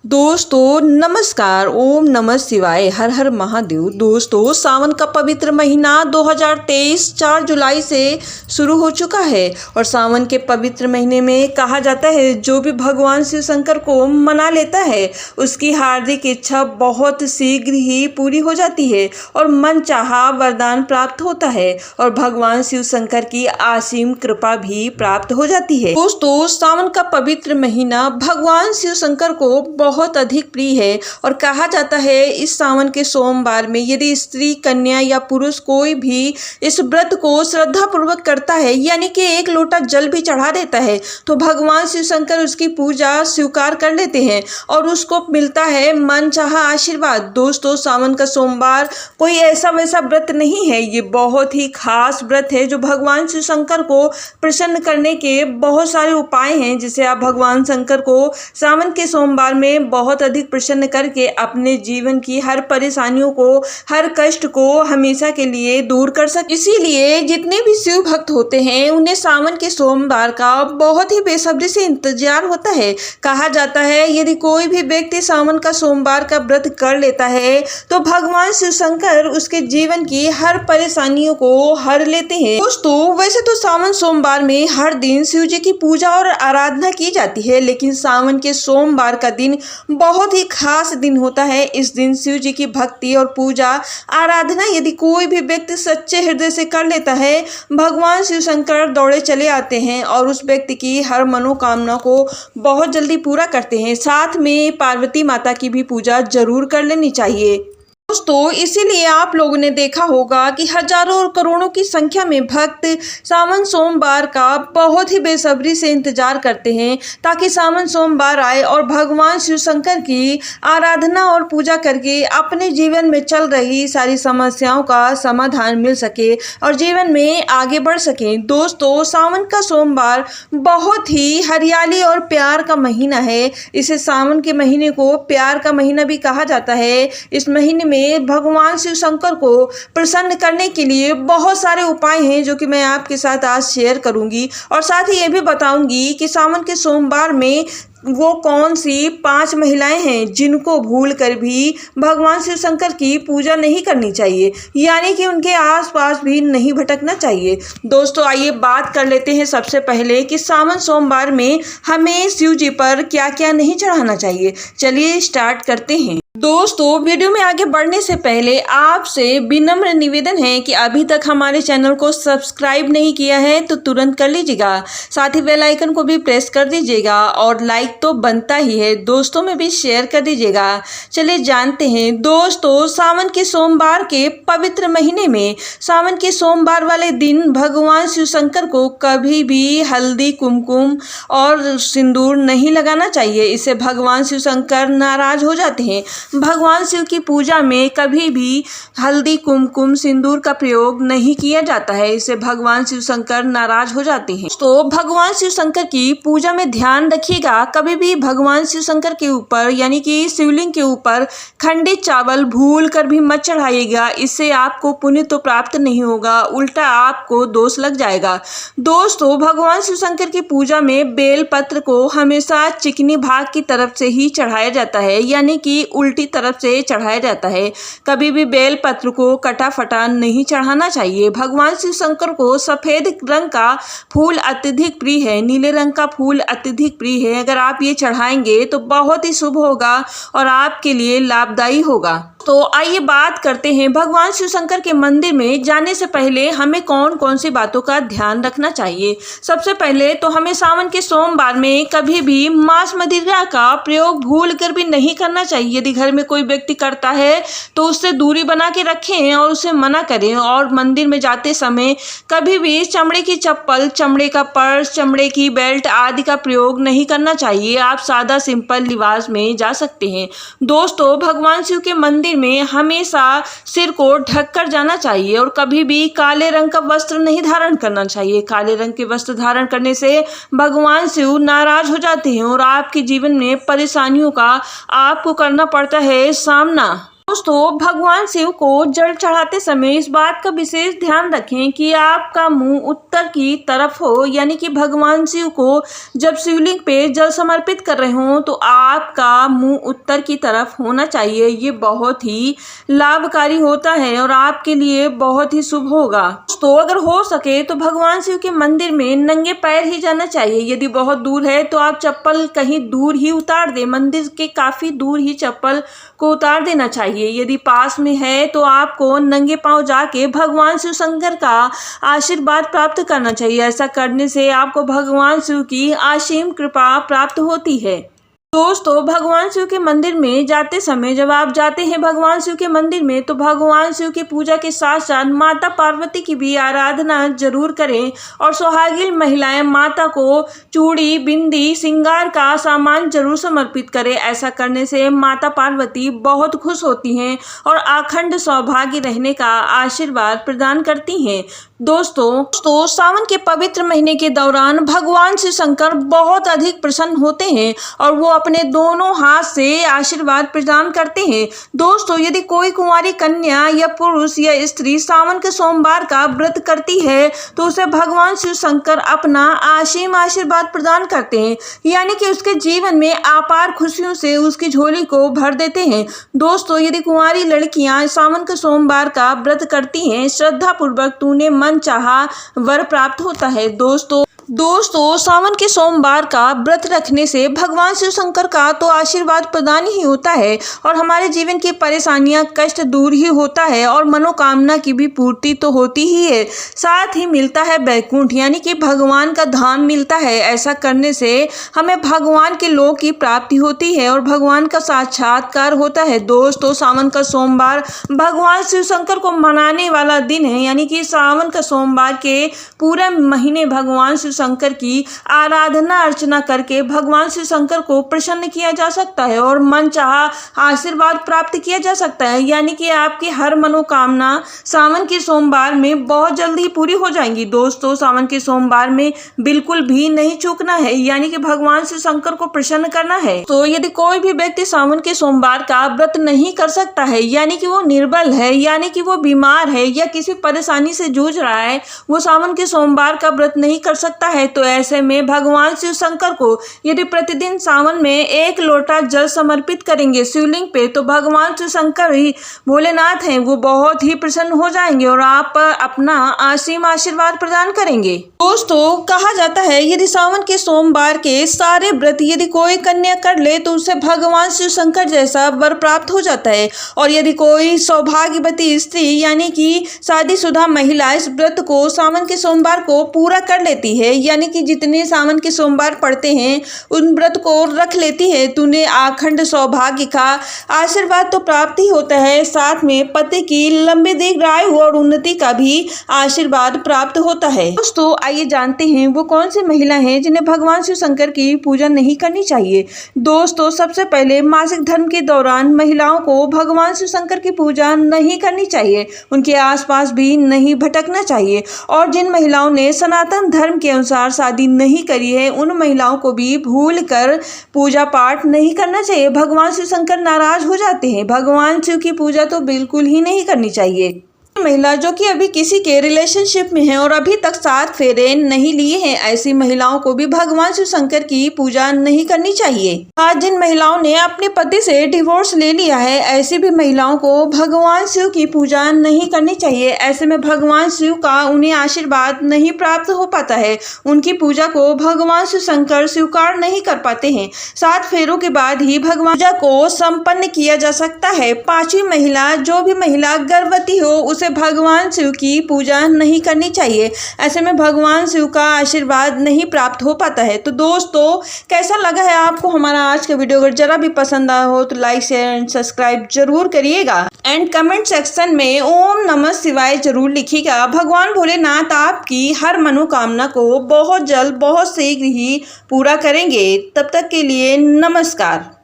दोस्तों नमस्कार। ओम नमः शिवाय, हर हर महादेव। दोस्तों सावन का पवित्र महीना 2023 4 जुलाई से शुरू हो चुका है और सावन के पवित्र महीने में कहा जाता है जो भी भगवान शिव शंकर को मना लेता है उसकी हार्दिक इच्छा बहुत शीघ्र ही पूरी हो जाती है और मन चाहा वरदान प्राप्त होता है और भगवान शिव शंकर की असीम कृपा भी प्राप्त हो जाती है। दोस्तों सावन का पवित्र महीना भगवान शिव शंकर को बहुत अधिक प्रिय है और कहा जाता है इस सावन के सोमवार में यदि स्त्री, कन्या या पुरुष कोई भी इस व्रत को श्रद्धा पूर्वक करता है यानी कि 1 लोटा जल भी चढ़ा देता है तो भगवान शिव शंकर उसकी पूजा स्वीकार कर लेते हैं और उसको मिलता है मनचाहा आशीर्वाद। दोस्तों सावन का सोमवार कोई ऐसा वैसा व्रत नहीं है, ये बहुत ही खास व्रत है जो भगवान शिव शंकर को प्रसन्न करने के बहुत सारे उपाय हैं जिसे आप भगवान शंकर को सावन के सोमवार में बहुत अधिक प्रसन्न करके अपने जीवन की हर परेशानियों को, हर कष्ट को हमेशा के लिए दूर कर सकते। इसीलिए जितने भी शिव भक्त होते हैं उन्हें सावन के सोमवार का बहुत ही बेसब्री से इंतजार होता है। कहा जाता है यदि कोई भी व्यक्ति सावन का सोमवार का व्रत कर लेता है तो भगवान शिव शंकर उसके जीवन की हर परेशानियों को हर लेते हैं। दोस्तों वैसे तो सावन सोमवार में हर दिन शिव जी की पूजा और आराधना की जाती है, लेकिन सावन के सोमवार का दिन बहुत ही खास दिन होता है। इस दिन शिव जी की भक्ति और पूजा आराधना यदि कोई भी व्यक्ति सच्चे हृदय से कर लेता है भगवान शिव शंकर दौड़े चले आते हैं और उस व्यक्ति की हर मनोकामना को बहुत जल्दी पूरा करते हैं। साथ में पार्वती माता की भी पूजा जरूर कर लेनी चाहिए। दोस्तों इसीलिए आप लोगों ने देखा होगा कि हजारों और करोड़ों की संख्या में भक्त सावन सोमवार का बहुत ही बेसब्री से इंतजार करते हैं ताकि सावन सोमवार आए और भगवान शिव शंकर की आराधना और पूजा करके अपने जीवन में चल रही सारी समस्याओं का समाधान मिल सके और जीवन में आगे बढ़ सके। दोस्तों सावन का सोमवार बहुत ही हरियाली और प्यार का महीना है। इसे सावन के महीने को प्यार का महीना भी कहा जाता है। इस महीने में भगवान शिव शंकर को प्रसन्न करने के लिए बहुत सारे उपाय हैं जो कि मैं आपके साथ आज शेयर करूंगी और साथ ही ये भी बताऊंगी कि सावन के सोमवार में वो कौन सी 5 महिलाएं हैं जिनको भूल कर भी भगवान शिव शंकर की पूजा नहीं करनी चाहिए, यानी कि उनके आसपास भी नहीं भटकना चाहिए। दोस्तों आइए बात कर लेते हैं सबसे पहले कि सावन सोमवार में हमें शिव जी पर क्या क्या नहीं चढ़ाना चाहिए। चलिए स्टार्ट करते हैं। दोस्तों वीडियो में आगे बढ़ने से पहले आपसे विनम्र निवेदन है कि अभी तक हमारे चैनल को सब्सक्राइब नहीं किया है तो तुरंत कर लीजिएगा, साथ ही बेल आइकन को भी प्रेस कर दीजिएगा और लाइक तो बनता ही है, दोस्तों में भी शेयर कर दीजिएगा। चलिए जानते हैं दोस्तों सावन के सोमवार के पवित्र महीने में सावन के सोमवार वाले दिन भगवान शिव शंकर को कभी भी हल्दी, कुमकुम और सिंदूर नहीं लगाना चाहिए। इससे भगवान शिव शंकर नाराज हो जाते हैं। भगवान शिव की पूजा में कभी भी हल्दी, कुमकुम, सिंदूर का प्रयोग नहीं किया जाता है, इससे भगवान शिव शंकर नाराज हो जाते हैं। तो भगवान शिव शंकर की पूजा में ध्यान रखिएगा, कभी भी भगवान शिव शंकर के ऊपर यानी कि शिवलिंग के ऊपर खंडित चावल भूल कर भी मत चढ़ाइएगा। इससे आपको पुण्य तो प्राप्त नहीं होगा, उल्टा आपको दोष लग जाएगा। दोस्तों भगवान शिव शंकर की पूजा में बेल पत्र को हमेशा चिकनी भाग की तरफ से ही चढ़ाया जाता है, यानी कि उल्टी तरफ से चढ़ाया जाता है। कभी भी बेल पत्र को कटा फटा नहीं चढ़ाना चाहिए। भगवान शिव शंकर को सफेद रंग का फूल अत्यधिक प्रिय है, नीले रंग का फूल अत्यधिक प्रिय है। अगर आप ये चढ़ाएंगे तो बहुत ही शुभ होगा और आपके लिए लाभदायी होगा। तो आइए बात करते हैं भगवान शिव शंकर के मंदिर में जाने से पहले हमें कौन कौन सी बातों का ध्यान रखना चाहिए। सबसे पहले तो हमें सावन के सोमवार में कभी भी मांस मदिरा का प्रयोग भूल कर भी नहीं करना चाहिए। यदि घर में कोई व्यक्ति करता है तो उससे दूरी बना के रखें और उसे मना करें। और मंदिर में जाते समय कभी भी चमड़े की चप्पल, चमड़े का पर्स, चमड़े की बेल्ट आदि का प्रयोग नहीं करना चाहिए। आप सादा सिंपल लिबास में जा सकते हैं। दोस्तों भगवान शिव के मंदिर में हमेशा सिर को ढककर जाना चाहिए और कभी भी काले रंग का वस्त्र नहीं धारण करना चाहिए। काले रंग के वस्त्र धारण करने से भगवान शिव नाराज हो जाते हैं और आपके जीवन में परेशानियों का आपको करना पड़ता है सामना। दोस्तों, भगवान शिव को जल चढ़ाते समय इस बात का विशेष ध्यान रखें कि आपका मुंह उत्तर की तरफ हो, यानी कि भगवान शिव को जब शिवलिंग पे जल समर्पित कर रहे हो तो आपका मुंह उत्तर की तरफ होना चाहिए। ये बहुत ही लाभकारी होता है और आपके लिए बहुत ही शुभ होगा। तो अगर हो सके तो भगवान शिव के मंदिर में नंगे पैर ही जाना चाहिए। यदि बहुत दूर है तो आप चप्पल कहीं दूर ही उतार दें, मंदिर के काफी दूर ही चप्पल को उतार देना चाहिए। यदि पास में है तो आपको नंगे पांव जाके भगवान शिव शंकर का आशीर्वाद प्राप्त करना चाहिए। ऐसा करने से आपको भगवान शिव की असीम कृपा प्राप्त होती है। दोस्तों, भगवान शिव के मंदिर में जाते समय जब आप जाते हैं भगवान शिव के मंदिर में तो भगवान शिव की पूजा के साथ साथ माता पार्वती की भी आराधना जरूर करें और सुहागिन महिलाएं माता को चूड़ी, बिंदी, श्रृंगार का सामान जरूर समर्पित करें। ऐसा करने से माता पार्वती बहुत खुश होती हैं और अखंड सौभाग्य रहने का आशीर्वाद प्रदान करती हैं। दोस्तों, सावन के पवित्र महीने के दौरान भगवान शिव शंकर बहुत अधिक प्रसन्न होते हैं और वो अपने दोनों हाथ से आशीर्वाद प्रदान करते हैं। दोस्तों, यदि कोई कुंवारी कन्या या पुरुष या स्त्री सावन के सोमवार का व्रत करती है तो उसे भगवान शिव शंकर अपना असीम आशीर्वाद प्रदान करते हैं, यानी कि उसके जीवन में अपार खुशियों से उसकी झोली को भर देते हैं। दोस्तों, यदि कुंवारी लड़कियां सावन के सोमवार का व्रत करती हैं, श्रद्धा पूर्वक तो उन्हें मन चाहा वर प्राप्त होता है। दोस्तों, सावन के सोमवार का व्रत रखने से भगवान शिव शंकर का तो आशीर्वाद प्रदान ही होता है और हमारे जीवन की परेशानियां, कष्ट दूर ही होता है और मनोकामना की भी पूर्ति तो होती ही है। साथ ही मिलता है वैकुंठ, यानी कि भगवान का धाम मिलता है। ऐसा करने से हमें भगवान के लोक की प्राप्ति होती है और भगवान का साक्षात्कार होता है। दोस्तों, सावन का सोमवार भगवान शिव शंकर को मनाने वाला दिन है, यानी कि सावन का सोमवार के पूरे महीने भगवान शिव शंकर की आराधना अर्चना करके भगवान शिव शंकर को प्रसन्न किया जा सकता है और मनचाहा आशीर्वाद प्राप्त किया जा सकता है, यानी कि आपकी हर मनोकामना सावन के सोमवार में बहुत जल्दी पूरी हो जाएंगी। दोस्तों, सावन के सोमवार में बिल्कुल भी नहीं चूकना है, यानी कि भगवान शिव शंकर को प्रसन्न करना है। तो यदि कोई भी व्यक्ति सावन के सोमवार का व्रत नहीं कर सकता है, यानी कि वो निर्बल है, यानी कि वो बीमार है या किसी परेशानी से जूझ रहा है, वो सावन के सोमवार का व्रत नहीं कर सकता है, तो ऐसे में भगवान शिव शंकर को यदि प्रतिदिन सावन में 1 लोटा जल समर्पित करेंगे शिवलिंग पे तो भगवान शिव शंकर ही भोलेनाथ हैं, वो बहुत ही प्रसन्न हो जाएंगे और आप अपना असीम आशीर्वाद प्रदान करेंगे। दोस्तों, कहा जाता है यदि सावन के सोमवार के सारे व्रत यदि कोई कन्या कर ले तो उसे भगवान शिव शंकर जैसा वर प्राप्त हो जाता है और यदि कोई सौभाग्यवती स्त्री यानी कि शादीशुदा महिला इस व्रत को सावन के सोमवार को पूरा कर लेती है, यानी कि जितने सावन के सोमवार पड़ते हैं उन व्रत को रख लेती है तो उन्हें अखंड सौभाग्य का आशीर्वाद तो प्राप्त ही होता है, साथ में पति की लंबी दीर्घायु और उन्नति का भी आशीर्वाद प्राप्त होता है। दोस्तों, आइए जानते हैं वो कौन सी महिला हैं जिन्हें भगवान शिव शंकर की पूजा नहीं करनी चाहिए। दोस्तों, सबसे पहले मासिक धर्म के दौरान महिलाओं को भगवान शिव शंकर की पूजा नहीं करनी चाहिए, उनके आसपास भी नहीं भटकना चाहिए और जिन महिलाओं ने सनातन धर्म के अनुसार शादी नहीं करी है उन महिलाओं को भी भूल कर पूजा पाठ नहीं करना चाहिए। भगवान शिव शंकर नाराज हो जाते हैं। भगवान शिव की पूजा तो बिल्कुल ही नहीं करनी चाहिए। महिला जो कि अभी किसी के रिलेशनशिप में है और अभी तक 7 फेरे नहीं लिए हैं, ऐसी महिलाओं को भी भगवान शिव शंकर की पूजा नहीं करनी चाहिए। आज जिन महिलाओं ने अपने पति से डिवोर्स ले लिया है, ऐसी भी महिलाओं को भगवान शिव की पूजा नहीं करनी चाहिए। ऐसे में भगवान शिव का उन्हें आशीर्वाद नहीं प्राप्त हो पाता है, उनकी पूजा को भगवान शिव शंकर स्वीकार नहीं कर पाते हैं। 7 फेरों के बाद ही भगवान पूजा को संपन्न किया जा सकता है। 5वीं महिला, जो भी महिला गर्भवती हो उसे भगवान शिव की पूजा नहीं करनी चाहिए। ऐसे में भगवान शिव का आशीर्वाद नहीं प्राप्त हो पाता है। तो दोस्तों, कैसा लगा है आपको हमारा आज का वीडियो? अगर जरा भी पसंद आया हो तो लाइक, शेयर एंड सब्सक्राइब जरूर करिएगा एंड कमेंट सेक्शन में ओम नमः शिवाय जरूर लिखिएगा। भगवान भोलेनाथ आपकी हर मनोकामना को बहुत जल्द, बहुत शीघ्र ही पूरा करेंगे। तब तक के लिए नमस्कार।